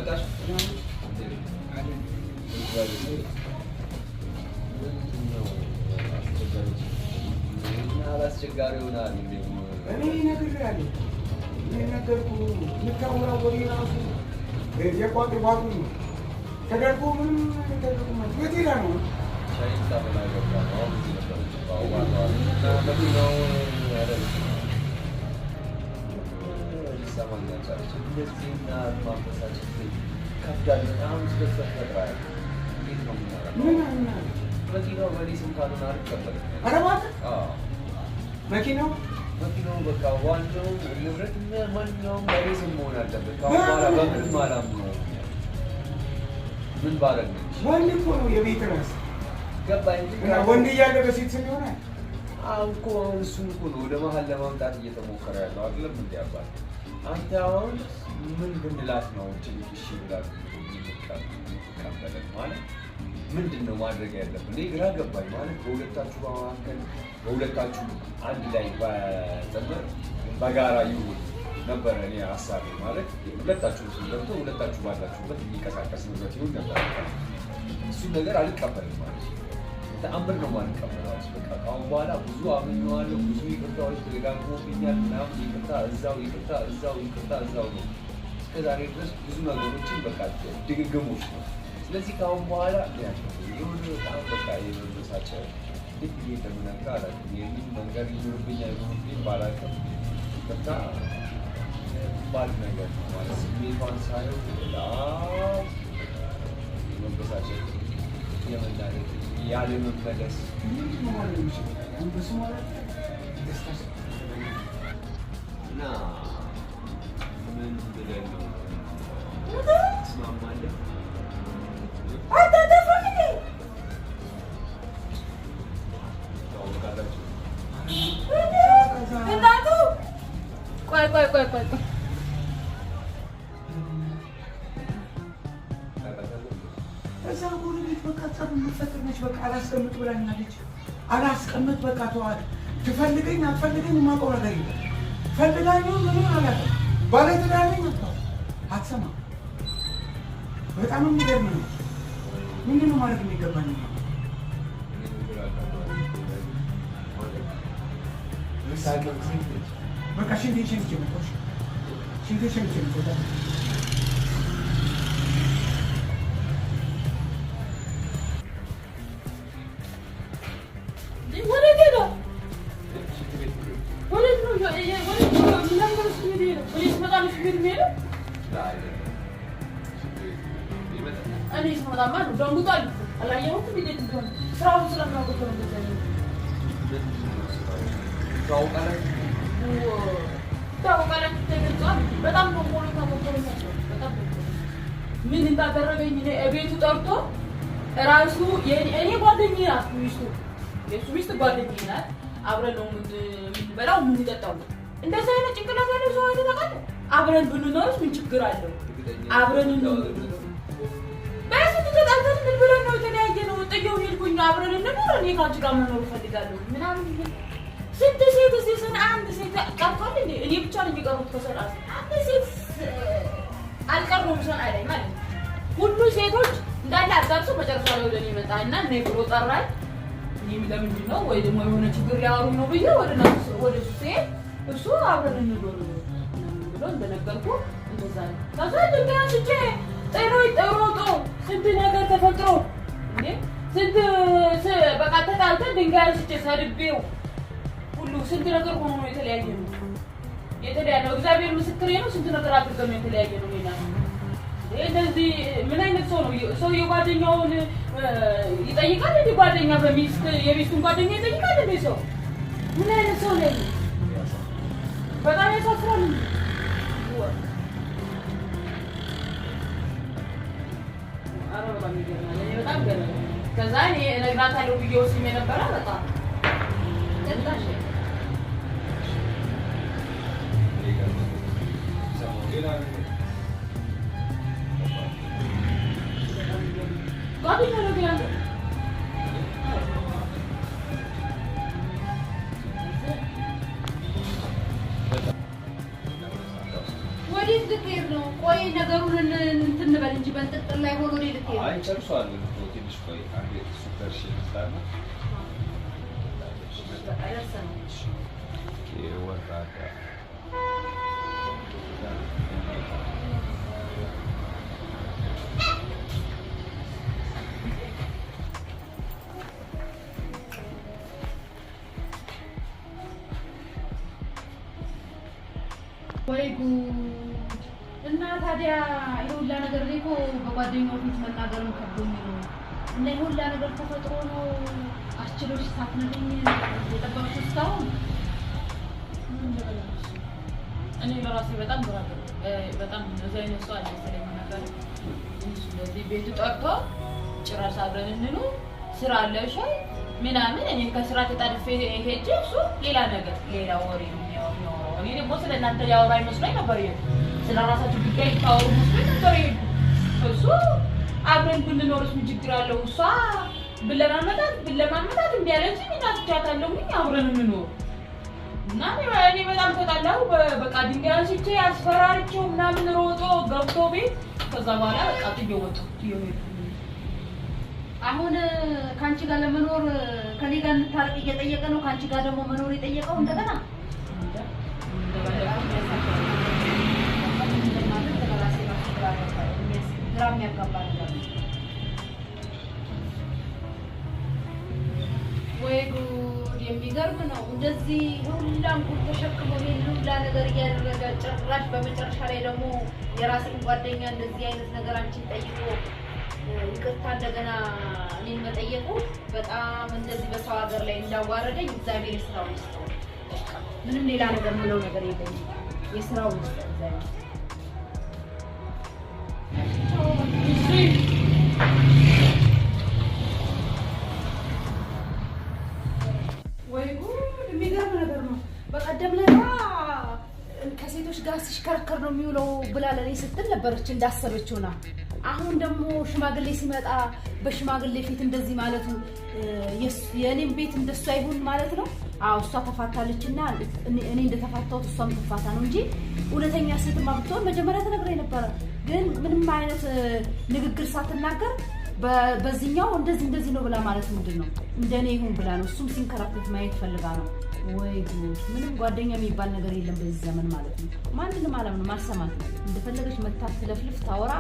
አልበላሽ አላስቸጋሪ ሆናል እንዴ? እኔ ነግሬሃለሁ። እኔ ነገርኩህ። የምታወራው ወሬ እራሱ የቋጥባቱ ነው። ተደርጎ ምንም ተደርጎ የት ሄዳ ነው? ሻይ ታበላ ገባ ነው። አሁን እዚህ ነበረች። አዋራዋል እና መኪናው ይሰማኛል። ቻለች እንደዚህና ማንፈሳችን ከብዳል። በጣም ስለተፈጥራል። እንዴት ነው የምናደርገው? መኪናው በእኔ ስም ካልሆነ አልቀበልም። ኧረ እባክህ መኪናው በቃ ዋናው ንብረት ማንኛውም በእኔ ስም መሆን አለበት። ከአሁን በኋላ በምንም አላምነውም። ምን ባረግ ነው? ወንድ እኮ ነው የቤት ራስ ገባኝ። ወንድ እያለ በሴት ስም ይሆናል? አሁን እኮ እሱን እኮ ነው ወደ መሀል ለማምጣት እየተሞከረ ያለው አይደለም እንዴ? አባት አንተ አሁን ምን ብንላት ነው እሺ ብላ የምትቀበለን ማለት ምንድን ነው ማድረግ ያለብን? እኔ ግራ ገባኝ። ማለት በሁለታችሁ በመካከል በሁለታችሁ አንድ ላይ በጥምር በጋራ ይሁን ነበረ እኔ ሀሳቤ። ማለት ሁለታችሁ ገብቶ ሁለታችሁ ባላችሁበት የሚንቀሳቀስ ንብረት ይሁን ነበር። እሱን ነገር አልቀበልም ማለት ተአምር ነው ማልቀበለው። በቃ ከአሁን በኋላ ብዙ አምኜዋለሁ። ብዙ ይቅርታዎች ተደጋግሞብኛል ምናምን። ይቅርታ እዛው ይቅርታ እዛው ይቅርታ እዛው ነው እስከዛሬ ድረስ ብዙ ነገሮችን በቃ ድግግሞች ነው። ስለዚህ ከአሁን በኋላ የሆነ በጣም በቃ የመበሳጨ እንዴት ብዬ እንደምነግርህ አላውቅም። ይህንን መንገድ ይኖርብኝ አይኖርብኝ ባላውቅም በቃ ባድ ነገር ነው ማለት ስሜቷን ሳየው በጣም የመበሳጨት የመናደድ ያለመመለስ እና ምን ብለን ነው ትስማማለህ? ቆይ እዛ ጎረቤት በቃ ጸብ የምትፈጥር ነች። በቃ አላስቀምጥ ብላኛለች። አላስቀምጥ በቃ ተዋት። ትፈልገኝ አትፈልገኝ የማውቀው ነገር የለም። ፈልጋኝ ምንም አላውቅም። ባለትዳር ነኝ አትሰማም። በጣም የሚገርም ነው። ምንድን ነው ማለት የሚገባኝ? በቃ ሽንቴ ሸንቼ መጣሁ። ሽንቴ ሸንቼ መጣሁ። ምን እንዳደረገኝ ቤቱ ጠርቶ ራሱ እኔ ጓደኛዬ ናት ሚስቱ የሱ ሚስት ጓደኛዬ ናት። አብረን ነው የምንበላው የምንጠጣው። እንደዚህ አይነት ጭንቅላት ያለው ሰው አይተቃለ። አብረን ብንኖርስ ምን ችግር አለው? አብረን እንኖር በስንት ተጣልተን ምን ብለን ነው የተለያየ ነው? ጥየው ሄድኩኝ። አብረን እንኖር እኔ ካንቺ ጋር መኖር እፈልጋለሁ ምናምን ስንት ሴት እዚህ ስን አንድ ሴት ቀርቷል እንዴ? እኔ ብቻ ነኝ የቀሩት ከሰላሳ አንድ ሴት አልቀሩም ሰን አይደል ማለት ሁሉ ሴቶች እንዳለ አጋርሱ መጨረሻ ላይ ወደ እኔ መጣና ነይ ብሎ ጠራኝ። እኔም ለምንድን ነው ወይ ደግሞ የሆነ ችግር ሊያወሩ ነው ብዬ ወደ እሱ ስሄድ እሱ አብረን እንኖር ብሎ እንደነገርኩ እንደዛ ነው። ከዛ ድንጋይ አንስቼ ጠሮጦ ስንት ነገር ተፈጥሮ እንዴ ስንት በቃ ተጣልተን ድንጋይ አንስቼ ሰድቤው ሁሉ ስንት ነገር ሆኖ ነው የተለያየ ነው። እግዚአብሔር ምስክሬ ነው። ስንት ነገር አድርገን የተለያየ ነው ሌላ እንደዚህ ምን አይነት ሰው ነው? ሰው የጓደኛውን ይጠይቃል እንዴ? ጓደኛ በሚስት የሚስቱን ጓደኛ ይጠይቃል እንዴ? ሰው ምን አይነት ሰው ነው? በጣም ያሳፍራል። አረ በጣም ይገርማል። በጣም ገረመኝ። ከዛ እኔ እነግራታለሁ ብዬ ወስኜ ነበረ በጣም ተንታሽ ጓደኛ ነው ግን ወዴት ልትሄድ ነው? ቆይ ነገሩን እንትን እንጂ በእንጥልጥል ላይ ሆኖ ነው ልትሄድ። አይ ጨርሷል። ትንሽ ቆይ አንዴ ሱፐር ሺታና በቃ ደርሰናል። ወራዳ ወይ ጉድ! እና ታዲያ ይሁላ ነገር ላይ እኮ በጓደኛው ፊት መናገርም ከብዶኝ ነው። እና ይሁላ ነገር ተፈጥሮ ነው አስችሎሽ ሳትነግሪኝ የጠበቅሽው እስካሁን? እኔ ለራሴ በጣም በጣም እዚህ አይነት ሰው አልመሰለኝም ነበር። ስለዚህ ቤቱ ጠርቶ ጭራሽ አብረን እንኑ ስራ አለሽ ምናምን እኔ ከስራ ተጣድፌ ሄጄ እሱ ሌላ ነገር ሌላ ወሬ ነው የሚያወራው። እኔ ደግሞ ስለ እናንተ ያወራ ይመስለኝ ነበር ስለ ራሳችሁ ጉዳይ ታወሩ መስሎኝ ነበር። እሱ አብረን ብንኖርስ ምን ችግር አለው? እሷ ብለማመጣት እንዲህ አለችኝ እና ትቻታለሁ አብረን እንኖር እና እኔ በጣም ተጣላሁ። በቃ ድንጋይ አንስቼ አስፈራርቼው ምናምን ሮጦ ገብቶ ቤት ከዛ በኋላ በቃ ጥዬው ወጣሁ። አሁን ካንቺ ጋር ለመኖር ከኔ ጋር እንታረቅ እየጠየቀ ነው። ካንቺ ጋር ደግሞ መኖር የጠየቀው እንደገና ግራም ያጋባል። ወይ ጉድ! የሚገርም ነው። እንደዚህ ሁላም ጉድ ተሸክሞ ሁላ ነገር እያደረገ ጭራሽ በመጨረሻ ላይ ደግሞ የራሴን ጓደኛ እንደዚህ አይነት ነገር አንቺን ጠይቆ ይቅርታ እንደገና እኔን መጠየቁ በጣም እንደዚህ በሰው ሀገር ላይ እንዳዋረደኝ እግዚአብሔር ይስራው። ምንም ሌላ ነገር ምለው ነገር የለኝም። የስራው እግዚአብሔር ወይ ጉድ! የሚገርም ነገር ነው። በቀደም ላይ ከሴቶች ጋር ሲሽከረከር ነው የሚውለው ብላ ለኔ ስትል ነበረች እንዳሰበችውና አሁን ደግሞ ሽማግሌ ሲመጣ በሽማግሌ ፊት እንደዚህ ማለቱ የኔም ቤት እንደሷ ይሁን ማለት ነው። አዎ እሷ ተፋታለችና እኔ እንደተፋታሁት እሷም ተፋታ ነው እንጂ እውነተኛ ሴትማ ብትሆን መጀመሪያ ተነግረኝ ነበረ። ግን ምንም አይነት ንግግር ሳትናገር በዚህኛው እንደዚህ ነው ብላ ማለት ምንድን ነው? እንደኔ ይሁን ብላ ነው። እሱም ሲንከራተት ማየት ፈልጋ ነው። ወይ ጉድ! ምንም ጓደኛ የሚባል ነገር የለም በዚህ ዘመን ማለት ነው። ማንንም አላምንም፣ አልሰማትም። እንደፈለገች መታት ትለፍልፍ ታወራ፣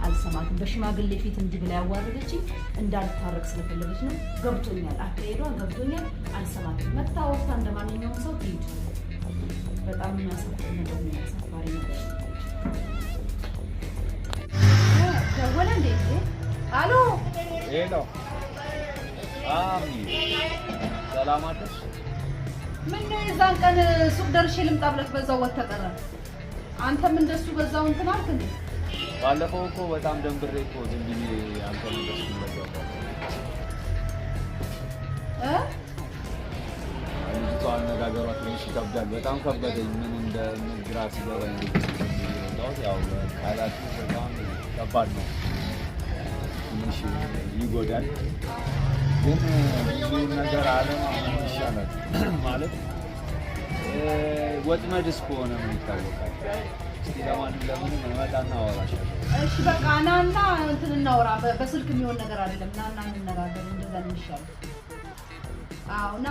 አልሰማትም። በሽማግሌ ፊት እንዲህ ብላ ያዋረደችኝ እንዳልታረቅ ስለፈለገች ነው። ገብቶኛል፣ አካሄዷ ገብቶኛል። አልሰማትም። መታ ወርታ እንደማንኛውም ሰው ትሄድ። በጣም የሚያሳፍር ነገር ነው፣ ያሳፋሪ ነገር ነው። ደወለ እንዴ? አሎ ሄሎ፣ ሰላም አደርሽ? ምን ነው የዛን ቀን ሱቅ ደርሼ ልምጣ ብለህ በዛው ወጥተህ ቀረ። አንተም እንደሱ በዛው እንትን አልክ እንዴ? ባለፈው እኮ በጣም ደንብሬ እኮ ዝም ብዬ አንተን እንደሱ መጣሁ ልጅቷ አነጋገሯ ትንሽ ይከብዳል። በጣም ከበደኝ። ምን ግራ ሲገባኝ ያው ቃላቱ በጣም ከባድ ነው፣ ትንሽ ይጎዳል። ግን ብዙ ነገር አለም ይሻላል ማለት ወጥመድስ ከሆነ ምን ይታወቃል። እስኪ ለምን መጣና አወራሻለሁ። እሺ በቃ ናና እንትን እናወራ። በስልክ የሚሆን ነገር አይደለም። ናና እንነጋገር። እንደዛ ነው የሚሻለው። አዎ ና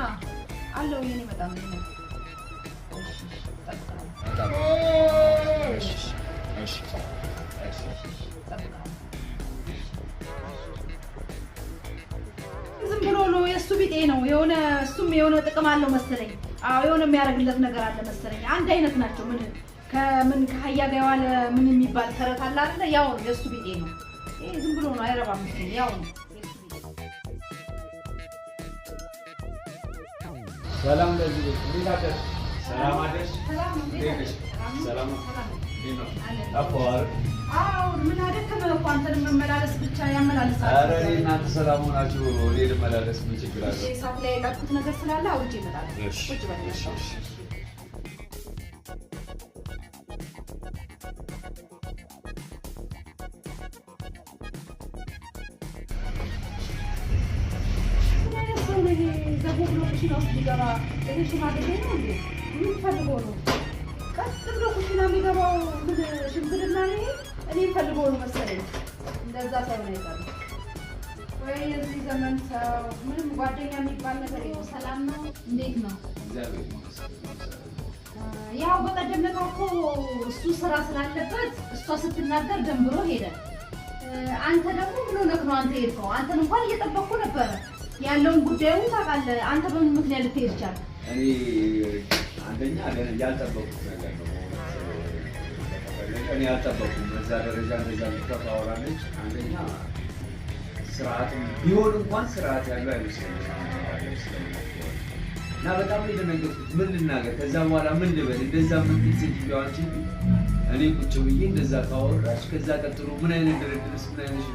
አለው የኔ በጣም ነው። እሺ እሺ እሺ ዝም ብሎ ነው የእሱ ቢጤ ነው የሆነ እሱም የሆነ ጥቅም አለው መሰለኝ። አዎ የሆነ የሚያደርግለት ነገር አለ መሰለኝ። አንድ አይነት ናቸው። ምን ከሀያ ጋር የዋለ ምን የሚባል ተረት አለ አይደለ? ያው ነው የእሱ ቢጤ ነው። ይሄ ዝም ብሎ ነው አይረባም መሰለኝ። ያው ነው። ሰላም ለዚህ እንዴት አደርሽ? ሰላም አደርሽ? ሰላም አፖር አዎ ምን አደከመህ እኮ አንተን መመላለስ ብቻ ያመላልሳል። ኧረ እኔ እናንተ ሰላም ሆናችሁ እኔ ልመላለስ ምን ችግር አለ? ሰዓት ላይ የቀጥኩት ነገር ስላለ አውጪ ይመጣል። እሺ ቁጭ በል። እሺ እሺ ምን ፈልጎ ነው? ቀስ ብሎ ኩሽና የሚገባው ምን ሽምግልና ነው? እኔ ፈልጎ ነው መሰለኝ። እንደዛ ሳይሆን አይቀርም ወይ? የዚህ ዘመን ሰው ምንም ጓደኛ የሚባል ነገር የለው። ሰላም ነው? እንዴት ነው? ያው በቀደም ዕለት እኮ እሱ ስራ ስላለበት እሷ ስትናገር ደንብሮ ሄደ። አንተ ደግሞ ምን ሆነህ ነው አንተ ሄድከው? አንተን እንኳን እየጠበቅኩ ነበረ። ያለውን ጉዳዩን ታውቃለህ። አንተ በምን ምክንያት ልትሄድ ቻልክ? እኔ አንደኛ ያልጠበቁት ነገር ነው። እኔ ያልጠበቁት በዛ ደረጃ እንደዛ ታወራለች። አንደኛ ስርዓት ቢሆን እንኳን ስርዓት ያለው አይመስለኝም እና በጣም የደነገጥኩት ምን ልናገር፣ ከዛ በኋላ ምን ልበል? እንደዛ ምን ሴትዮዋችን እኔ ቁጭ ብዬ እንደዛ ካወራች ከዛ ቀጥሎ ምን አይነት ድርድርስ ምን አይነት